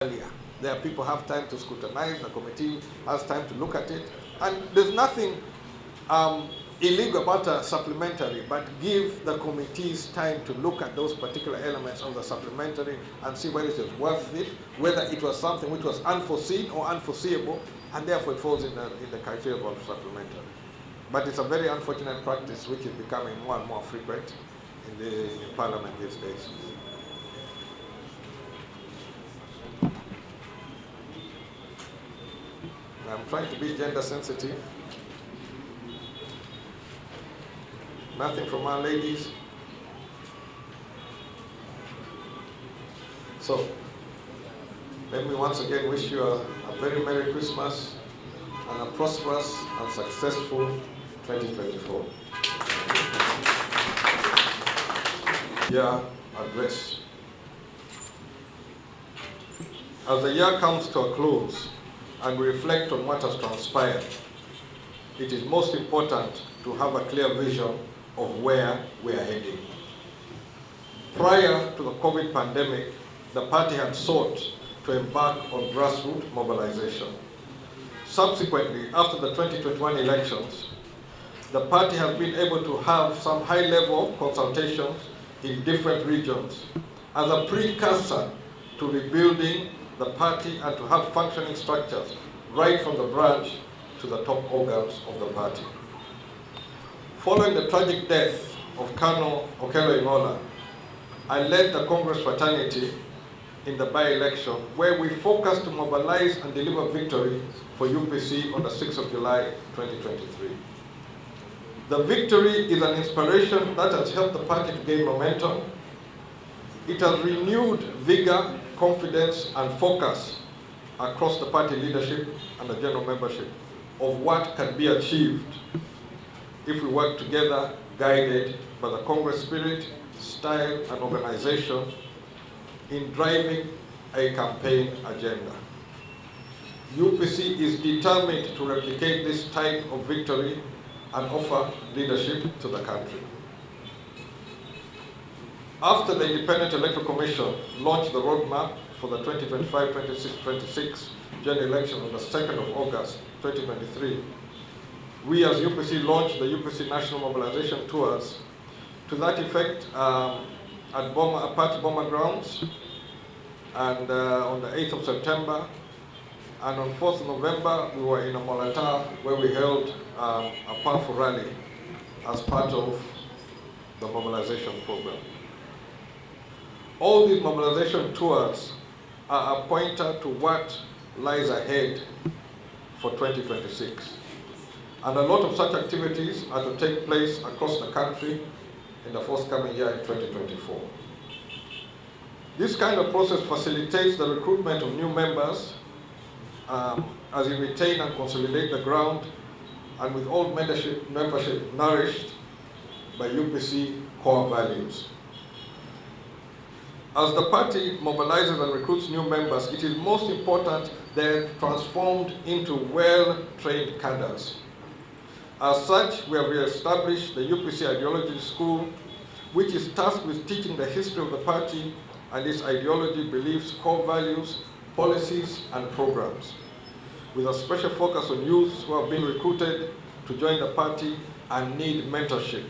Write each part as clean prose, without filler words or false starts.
earlier. There people have time to scrutinize, the committee has time to look at it, and there's nothing illegal about a supplementary, but give the committees time to look at those particular elements of the supplementary and see whether it is worth it, whether it was something which was unforeseen or unforeseeable, and therefore it falls in the criteria of supplementary. But it's a very unfortunate practice which is becoming more and more frequent in Parliament these days. I'm trying to be gender sensitive. Nothing from our ladies. So, let me once again wish you a very Merry Christmas and a prosperous and successful 2024. Year address. As the year comes to a close and we reflect on what has transpired, it is most important to have a clear vision of where we are heading. Prior to the COVID pandemic, the party had sought to embark on grassroots mobilization. Subsequently, after the 2021 elections, the party has been able to have some high-level consultations in different regions as a precursor to rebuilding the party and to have functioning structures right from the branch to the top organs of the party. Following the tragic death of Colonel Akena, I led the Congress fraternity in the by-election where we focused to mobilize and deliver victory for UPC on the 6th of July 2023. The victory is an inspiration that has helped the party to gain momentum. It has renewed vigor, confidence and focus across the party leadership and the general membership of what can be achieved if we work together, guided by the Congress spirit, style and organization in driving a campaign agenda. UPC is determined to replicate this type of victory and offer leadership to the country. After the Independent Electoral Commission launched the roadmap for the 2025-26 general election on the 2nd of August 2023, we as UPC launched the UPC National Mobilization Tours. To that effect, at party Bomber Grounds, and on the 8th of September, and on 4th of November, we were in Amolata where we held a powerful rally as part of the mobilization program. All these mobilization tours are a pointer to what lies ahead for 2026. And a lot of such activities are to take place across the country in the forthcoming year in 2024. This kind of process facilitates the recruitment of new members as we retain and consolidate the ground, and with all membership nourished by UPC core values. As the party mobilizes and recruits new members, it is most important they're transformed into well-trained cadres. As such, we have re-established the UPC Ideology School, which is tasked with teaching the history of the party and its ideology, beliefs, core values, policies, and programs, with a special focus on youths who have been recruited to join the party and need mentorship.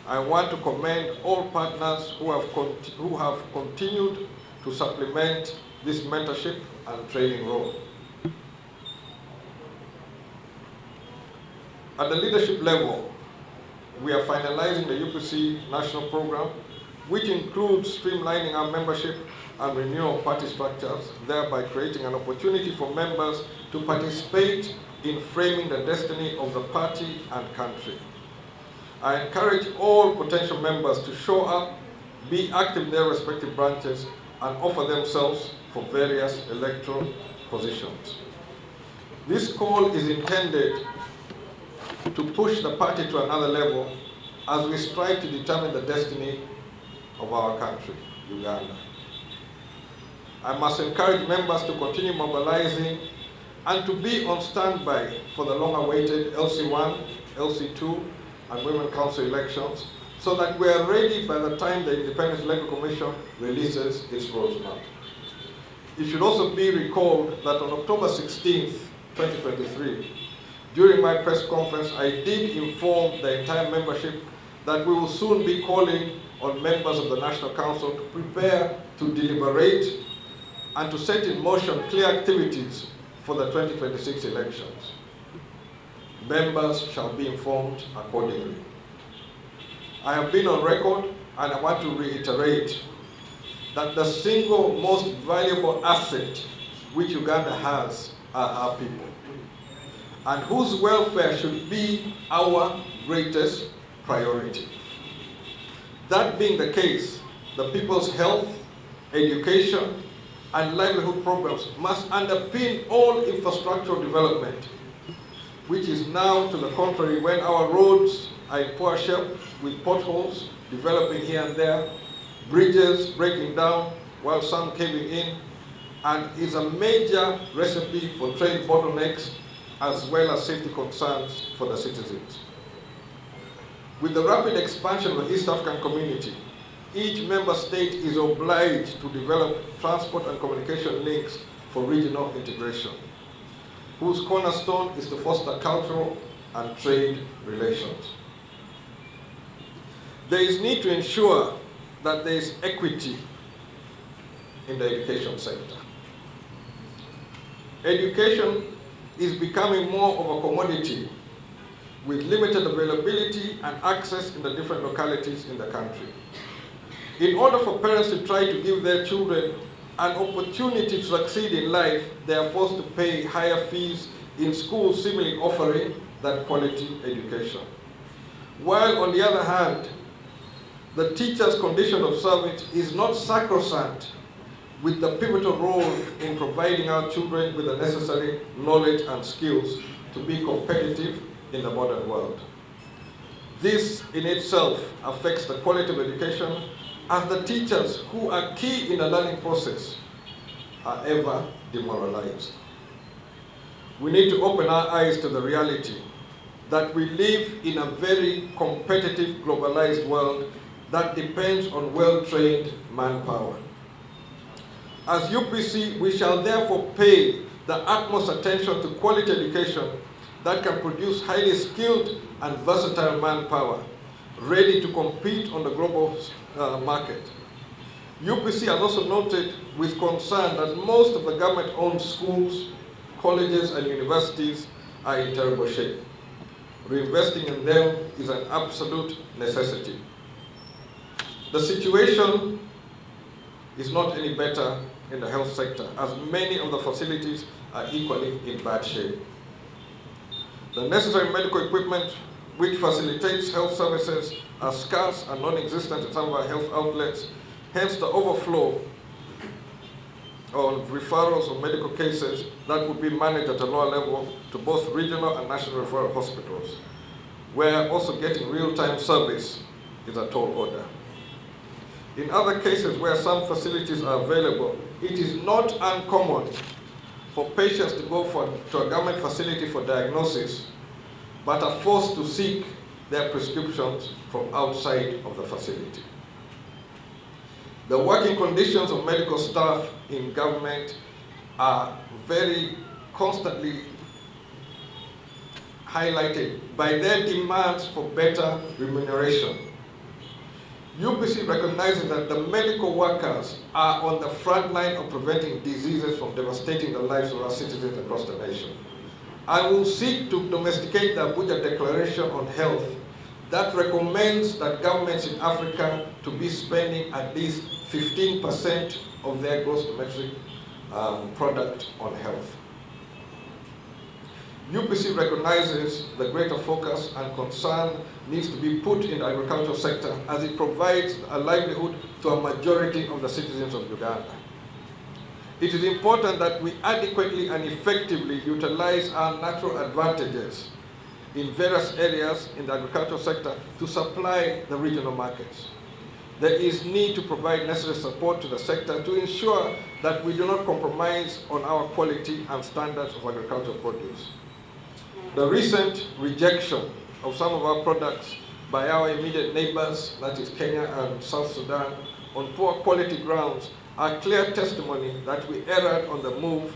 I want to commend all partners who have continued to supplement this mentorship and training role. At the leadership level, we are finalizing the UPC national program, which includes streamlining our membership and renewal of party structures, thereby creating an opportunity for members to participate in framing the destiny of the party and country. I encourage all potential members to show up, be active in their respective branches, and offer themselves for various electoral positions. This call is intended to push the party to another level as we strive to determine the destiny of our country, Uganda. I must encourage members to continue mobilizing and to be on standby for the long-awaited LC1, LC2, and Women Council elections so that we are ready by the time the Independent Electoral Commission releases its roadmap. It should also be recalled that on October 16, 2023, during my press conference, I did inform the entire membership that we will soon be calling on members of the National Council to prepare to deliberate and to set in motion clear activities for the 2026 elections. Members shall be informed accordingly. I have been on record, and I want to reiterate that the single most valuable asset which Uganda has are our people, and whose welfare should be our greatest priority. That being the case, the people's health, education, and livelihood programs must underpin all infrastructural development, which is now to the contrary when our roads are in poor shape with potholes developing here and there, bridges breaking down while some caving in, and is a major recipe for trade bottlenecks as well as safety concerns for the citizens. With the rapid expansion of the East African community, each member state is obliged to develop transport and communication links for regional integration, whose cornerstone is to foster cultural and trade relations. There is need to ensure that there is equity in the education sector. Education is becoming more of a commodity with limited availability and access in the different localities in the country. In order for parents to try to give their children an opportunity to succeed in life, they are forced to pay higher fees in schools seemingly offering that quality education. While on the other hand, the teacher's condition of service is not sacrosanct, with the pivotal role in providing our children with the necessary knowledge and skills to be competitive in the modern world. This in itself affects the quality of education, as the teachers who are key in the learning process are ever demoralized. We need to open our eyes to the reality that we live in a very competitive, globalized world that depends on well-trained manpower. As UPC, we shall therefore pay the utmost attention to quality education that can produce highly skilled and versatile manpower, ready to compete on the global market. UPC has also noted with concern that most of the government-owned schools, colleges, and universities are in terrible shape. Reinvesting in them is an absolute necessity. The situation is not any better in the health sector, as many of the facilities are equally in bad shape. The necessary medical equipment which facilitates health services are scarce and non-existent in some of our health outlets, hence the overflow of referrals of medical cases that would be managed at a lower level to both regional and national referral hospitals, where also getting real-time service is a tall order. In other cases where some facilities are available, it is not uncommon for patients to go to a government facility for diagnosis, but are forced to seek their prescriptions from outside of the facility. The working conditions of medical staff in government are very constantly highlighted by their demands for better remuneration. UPC recognizes that the medical workers are on the front line of preventing diseases from devastating the lives of our citizens across the nation. I will seek to domesticate the Abuja Declaration on Health that recommends that governments in Africa to be spending at least 15% of their gross domestic product on health. UPC recognizes the greater focus and concern needs to be put in the agricultural sector as it provides a livelihood to a majority of the citizens of Uganda. It is important that we adequately and effectively utilize our natural advantages in various areas in the agricultural sector to supply the regional markets. There is need to provide necessary support to the sector to ensure that we do not compromise on our quality and standards of agricultural produce. The recent rejection of some of our products by our immediate neighbors, that is Kenya and South Sudan, on poor quality grounds, are clear testimony that we erred on the move,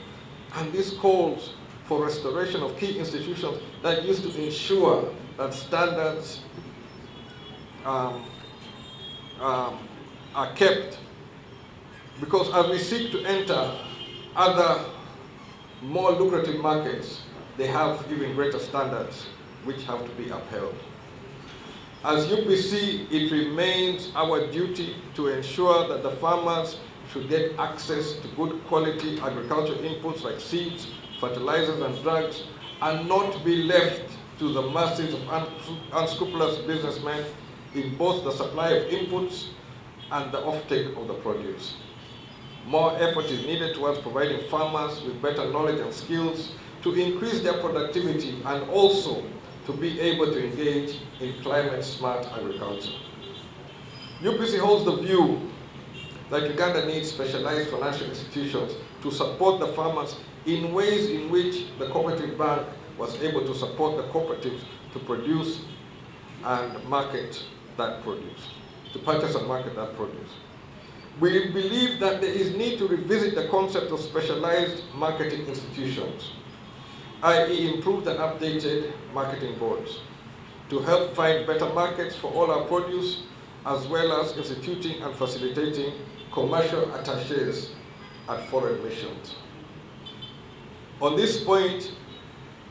and this calls for restoration of key institutions that used to ensure that standards are kept. Because as we seek to enter other more lucrative markets, they have even greater standards which have to be upheld. As UPC, it remains our duty to ensure that the farmers should get access to good quality agricultural inputs like seeds, fertilizers and drugs, and not be left to the mercies of unscrupulous businessmen in both the supply of inputs and the offtake of the produce. More effort is needed towards providing farmers with better knowledge and skills to increase their productivity and also to be able to engage in climate-smart agriculture. UPC holds the view that Uganda needs specialized financial institutions to support the farmers in ways in which the cooperative bank was able to support the cooperatives to produce and market that produce, to purchase and market that produce. We believe that there is need to revisit the concept of specialized marketing institutions, i.e. improved and updated marketing boards, to help find better markets for all our produce, as well as instituting and facilitating commercial attaches at foreign missions. On this point,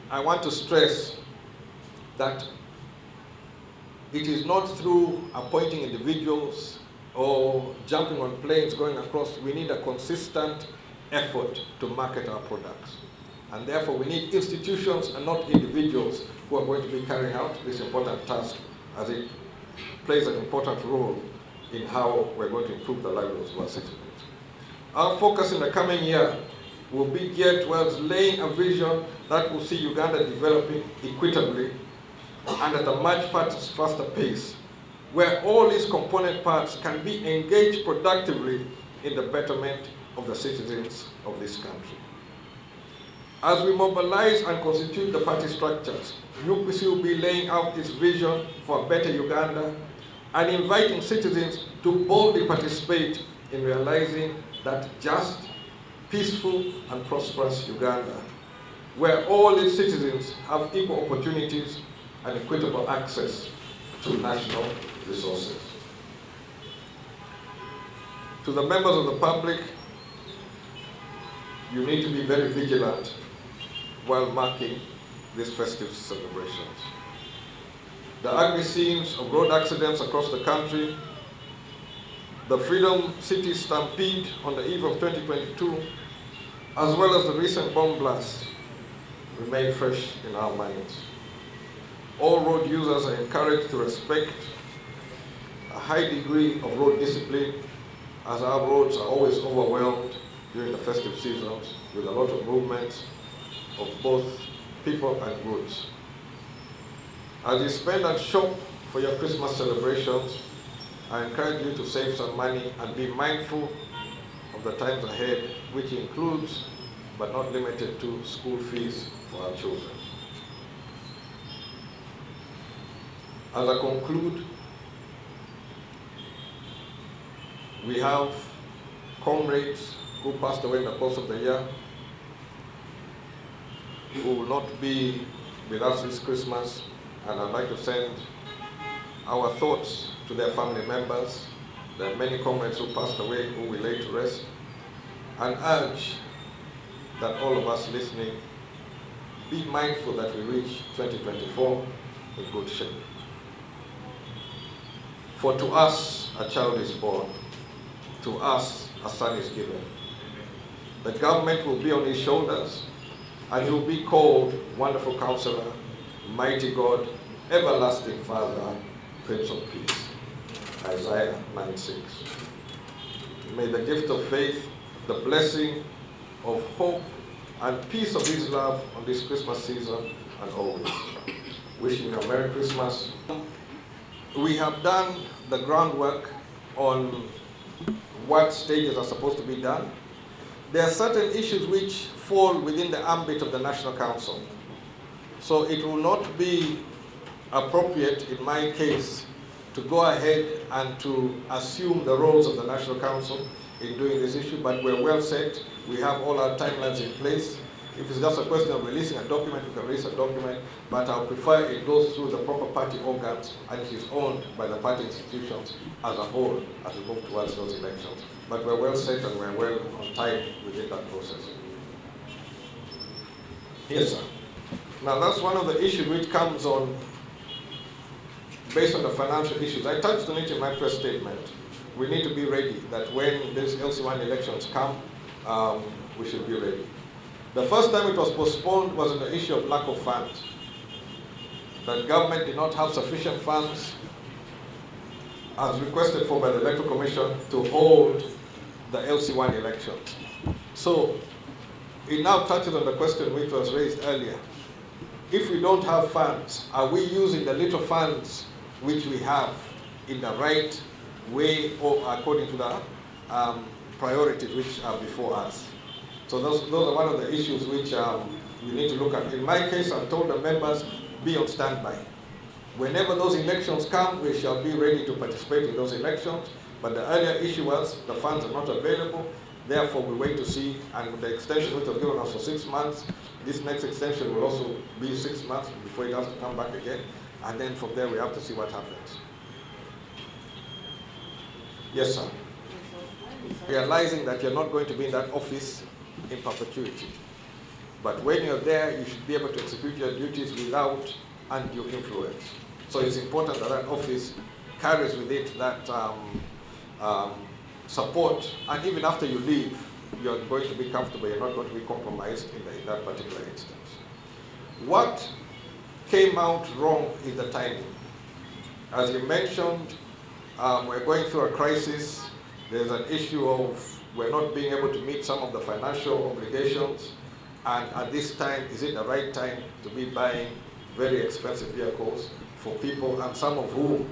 I want to stress that it is not through appointing individuals or jumping on planes going across. We need a consistent effort to market our products. And therefore, we need institutions and not individuals who are going to be carrying out this important task, as it plays an important role in how we're going to improve the livelihoods of our citizens. Our focus in the coming year will be geared towards laying a vision that will see Uganda developing equitably and at a much faster pace, where all its component parts can be engaged productively in the betterment of the citizens of this country. As we mobilize and constitute the party structures, UPC will be laying out its vision for a better Uganda and inviting citizens to boldly participate in realizing that just, peaceful and prosperous Uganda, where all its citizens have equal opportunities and equitable access to national resources. To the members of the public, you need to be very vigilant while marking these festive celebrations. The ugly scenes of road accidents across the country, the Freedom City stampede on the eve of 2022, as well as the recent bomb blasts, remain fresh in our minds. All road users are encouraged to respect a high degree of road discipline, as our roads are always overwhelmed during the festive seasons with a lot of movements of both people and goods. As you spend and shop for your Christmas celebrations, I encourage you to save some money and be mindful of the times ahead, which includes, but not limited to, school fees for our children. As I conclude, we have comrades who passed away in the course of the year, who will not be with us this Christmas, and I'd like to send our thoughts to their family members. There are many comrades who passed away who we lay to rest, and urge that all of us listening be mindful that we reach 2024 in good shape. For to us a child is born, to us a son is given. The government will be on his shoulders, and he will be called Wonderful Counselor, Mighty God, Everlasting Father, Prince of Peace. Isaiah 9:6. May the gift of faith, the blessing of hope, and peace of his love on this Christmas season and always. Wishing you a Merry Christmas. We have done the groundwork on what stages are supposed to be done. There are certain issues which fall within the ambit of the National Council. So it will not be appropriate in my case to go ahead and to assume the roles of the National Council. in doing this issue, but we're well set. We have all our timelines in place. If it's just a question of releasing a document, we can release a document, but I prefer it goes through the proper party organs and it is owned by the party institutions as a whole as we move towards those elections. But we're well set and we're well on time within that process. Yes, sir. Now that's one of the issues which comes on, based on the financial issues. I touched on it in my press statement. We need to be ready that when these LC1 elections come, we should be ready. The first time it was postponed was on the issue of lack of funds. The government did not have sufficient funds, as requested for by the Electoral Commission, to hold the LC1 elections. So it now touches on the question which was raised earlier. If we don't have funds, are we using the little funds which we have in the right way or according to the priorities which are before us? So those are one of the issues which we need to look at. In my case, I've told the members, be on standby. Whenever those elections come, we shall be ready to participate in those elections. But the earlier issue was the funds are not available. Therefore, we wait to see, and the extension which was given us for 6 months, this next extension will also be 6 months before it has to come back again. And then from there, we have to see what happens. Yes, sir. Realizing that you're not going to be in that office in perpetuity. But when you're there, you should be able to execute your duties without undue influence. So it's important that that office carries with it that support, and even after you leave, you're going to be comfortable, you're not going to be compromised in that particular instance. What came out wrong is the timing. As you mentioned, we're going through a crisis. There's an issue of we're not being able to meet some of the financial obligations, and at this time, is it the right time to be buying very expensive vehicles for people, and some of whom,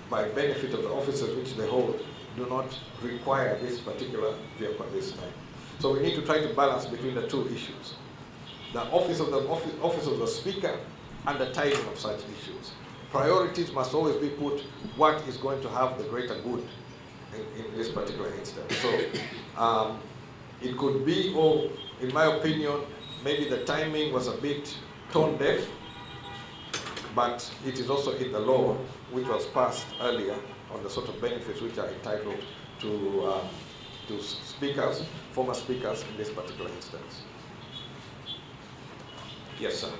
by benefit of the offices which they hold, do not require this particular vehicle at this time. So we need to try to balance between the two issues. The office of the speaker and the timing of such issues. Priorities must always be put what is going to have the greater good in this particular instance. So it could be, or in my opinion, maybe the timing was a bit tone deaf, but it is also in the law which was passed earlier on the sort of benefits which are entitled to speakers, former speakers in this particular instance. Yes, sir.